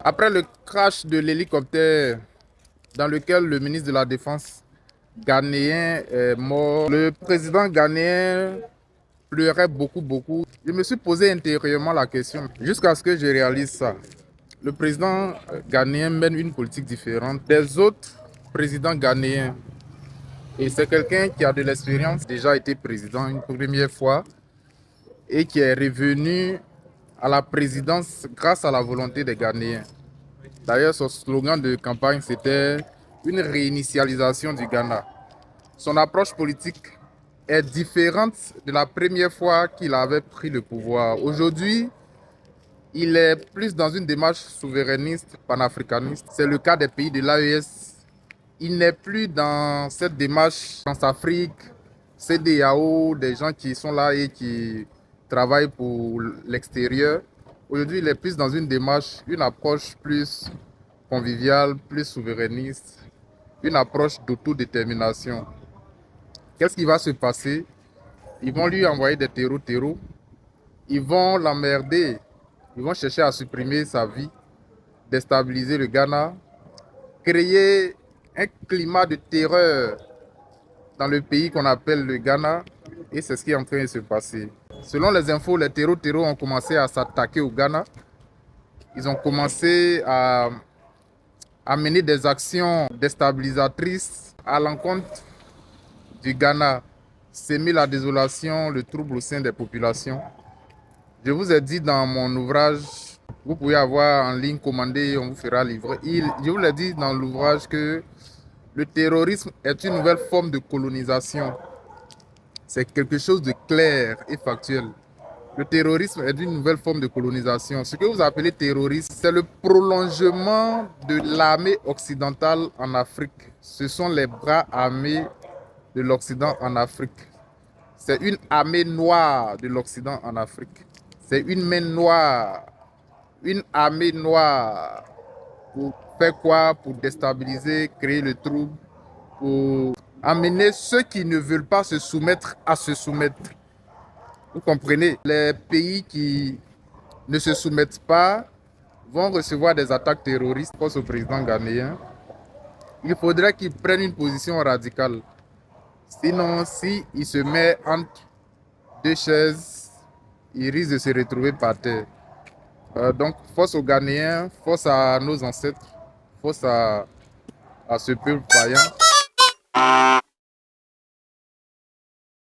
Après le crash de l'hélicoptère dans lequel le ministre de la Défense ghanéen est mort, le président ghanéen pleurait beaucoup. Je me suis posé intérieurement la question jusqu'à ce que je réalise ça. Le président ghanéen mène une politique différente des autres présidents ghanéens. Et c'est quelqu'un qui a de l'expérience, déjà été président une première fois et qui est revenu à la présidence grâce à la volonté des Ghanéens. D'ailleurs, son slogan de campagne, c'était une réinitialisation du Ghana. Son approche politique est différente de la première fois qu'il avait pris le pouvoir. Aujourd'hui, il est plus dans une démarche souverainiste, panafricaniste. C'est le cas des pays de l'AES. Il n'est plus dans cette démarche France-Afrique, CEDEAO, des gens qui sont là et qui travaillent pour l'extérieur. Aujourd'hui, il est plus dans une démarche, une approche plus conviviale, plus souverainiste, une approche d'autodétermination. Qu'est-ce qui va se passer? Ils vont lui envoyer des terreaux, ils vont l'emmerder, ils vont chercher à supprimer sa vie, déstabiliser le Ghana, créer un climat de terreur dans le pays qu'on appelle le Ghana, et c'est ce qui est en train de se passer. Selon les infos, les terreaux ont commencé à s'attaquer au Ghana. Ils ont commencé à mener des actions déstabilisatrices à l'encontre du Ghana, s'aimer la désolation, le trouble au sein des populations. Je vous ai dit dans mon ouvrage, vous pouvez avoir en ligne commandé, on vous fera livrer. Je vous l'ai dit dans l'ouvrage que le terrorisme est une nouvelle forme de colonisation. C'est quelque chose de clair et factuel. Le terrorisme est une nouvelle forme de colonisation. Ce que vous appelez terrorisme, c'est le prolongement de l'armée occidentale en Afrique. Ce sont les bras armés de l'Occident en Afrique. C'est une armée noire de l'Occident en Afrique. C'est une main noire, une armée noire. Pour faire quoi? Pour déstabiliser, créer le trouble, pour amener ceux qui ne veulent pas se soumettre à se soumettre. Vous comprenez? Les pays qui ne se soumettent pas vont recevoir des attaques terroristes face au président ghanéen. Il faudrait qu'il prenne une position radicale. Sinon, s'il se met entre deux chaises, il risque de se retrouver par terre. Donc, force aux Ghanéens, force à nos ancêtres, force à ce peuple vaillant.